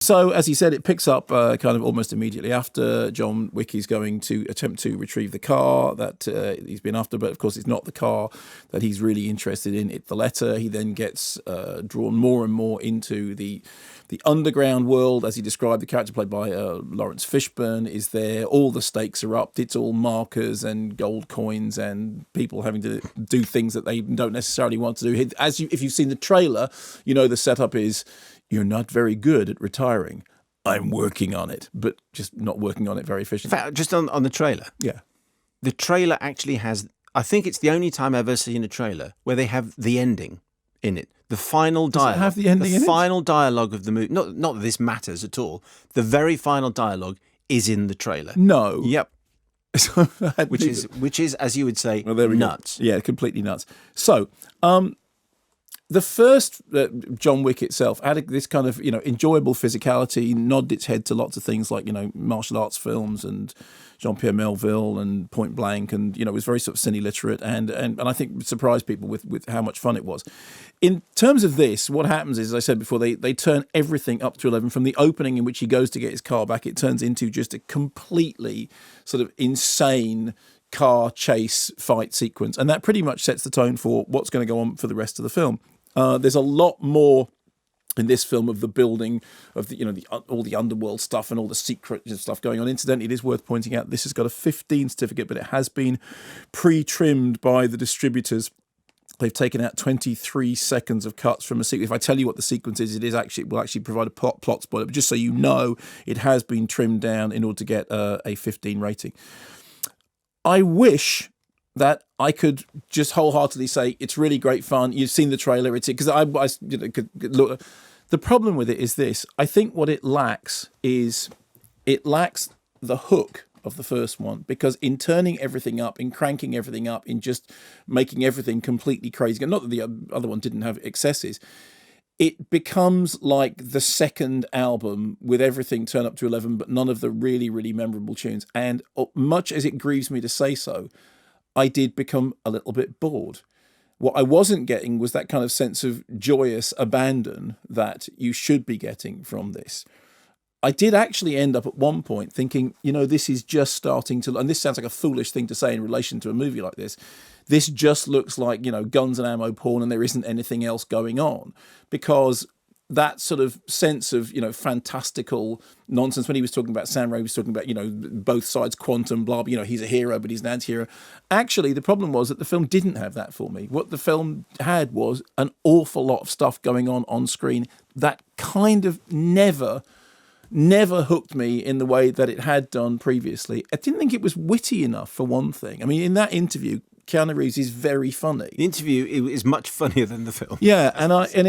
So, as he said, it picks up kind of almost immediately after John Wick is going to attempt to retrieve the car that he's been after. But, of course, it's not the car that he's really interested in. It's the letter. He then gets drawn more and more into the underground world, as he described. The character played by Lawrence Fishburne is there. All the stakes are up. It's all markers and gold coins and people having to do things that they don't necessarily want to do. If you've seen the trailer, you know the setup is, you're not very good at retiring. I'm working on it, but just not working on it very efficiently. In fact, just on the trailer. Yeah. The trailer actually has, I think it's the only time I've ever seen a trailer where they have the ending in it. The final dialogue. Does it have the ending in it? The final dialogue of the movie. Not that this matters at all. The very final dialogue is in the trailer. No. Yep. which is, as you would say, nuts. Go. Yeah, completely nuts. So, the first John Wick itself had this kind of, enjoyable physicality, nodded its head to lots of things like, martial arts films and Jean-Pierre Melville and Point Blank, and, it was very sort of cine literate and I think surprised people with how much fun it was. In terms of this, what happens is, as I said before, they turn everything up to 11. From the opening in which he goes to get his car back, it turns into just a completely sort of insane car chase fight sequence. And that pretty much sets the tone for what's going to go on for the rest of the film. There's a lot more in this film of the building of all the underworld stuff and all the secret stuff going on. Incidentally, it is worth pointing out this has got a 15 certificate, but it has been pre-trimmed by the distributors. They've taken out 23 seconds of cuts from a sequence. If I tell you what the sequence is, it will actually provide a plot spoiler. But just so you know, it has been trimmed down in order to get a 15 rating. I wish that I could just wholeheartedly say it's really great fun. You've seen the trailer, it's because could look. The problem with it is this: I think what it lacks is the hook of the first one, because in turning everything up, in cranking everything up, in just making everything completely crazy. Not that the other one didn't have excesses. It becomes like the second album with everything turned up to 11, but none of the really, really memorable tunes. And much as it grieves me to say so, I did become a little bit bored. What I wasn't getting was that kind of sense of joyous abandon that you should be getting from this. I did actually end up at one point thinking, this is just starting to, and this sounds like a foolish thing to say in relation to a movie like this. This just looks like, guns and ammo porn and there isn't anything else going on, because that sort of sense of, fantastical nonsense when he was talking about Sam Raimi, he was talking about, both sides, quantum, blah, blah, he's a hero, but he's an anti-hero. Actually, the problem was that the film didn't have that for me. What the film had was an awful lot of stuff going on screen that kind of never hooked me in the way that it had done previously. I didn't think it was witty enough, for one thing. I mean, in that interview, Keanu Reeves is very funny. The interview is much funnier than the film. Yeah,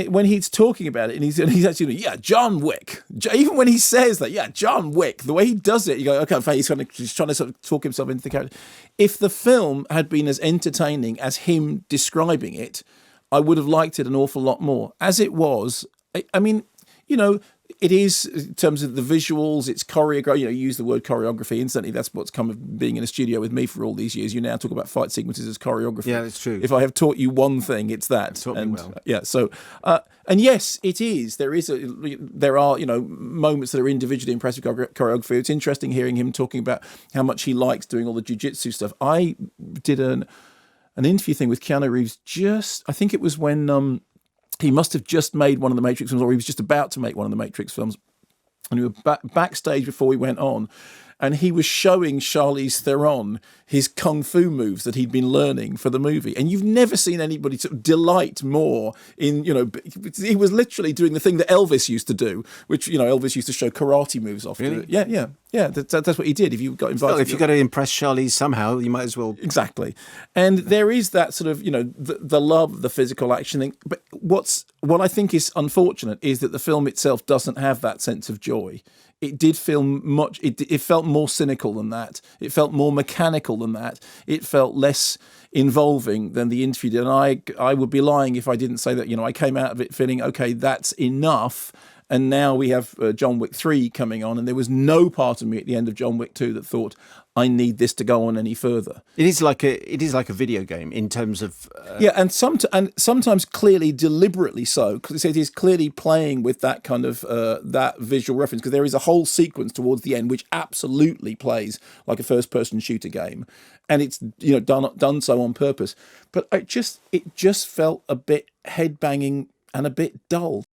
when he's talking about it, and he's actually, John Wick. Even when he says that, John Wick, the way he does it, you go, okay, he's trying to sort of talk himself into the character. If the film had been as entertaining as him describing it, I would have liked it an awful lot more. As it was, I mean, it is, in terms of the visuals, it's choreography. You use the word choreography. Instantly, that's what's come of being in a studio with me for all these years. You now talk about fight sequences as choreography. Yeah, that's true. If I have taught you one thing, it's that. Taught me well. Yeah, so, and yes, it is. There are, moments that are individually impressive choreography. It's interesting hearing him talking about how much he likes doing all the jiu-jitsu stuff. I did an interview thing with Keanu Reeves I think it was when... he must have just made one of the Matrix films, or he was just about to make one of the Matrix films. And we were backstage before we went on, and he was showing Charlize Theron his kung fu moves that he'd been learning for the movie. And you've never seen anybody sort of delight more in, he was literally doing the thing that Elvis used to do, which, Elvis used to show karate moves off. Really? Yeah. That's what he did. If you got invited, well, if you've got to impress Charlize somehow, you might as well. Exactly. And there is that sort of, the love, the physical action thing. But what I think is unfortunate is that the film itself doesn't have that sense of joy. It did feel it felt more cynical than that. It felt more mechanical than that. It felt less involving than the interview did. And I would be lying if I didn't say that, I came out of it feeling, okay, that's enough. And now we have John Wick 3 coming on, and there was no part of me at the end of John Wick 2 that thought, I need this to go on any further. It is like a video game in terms of Yeah, and sometimes clearly, deliberately so, because it is clearly playing with that kind of that visual reference. Because there is a whole sequence towards the end which absolutely plays like a first-person shooter game, and it's done so on purpose. But it just felt a bit head-banging and a bit dull.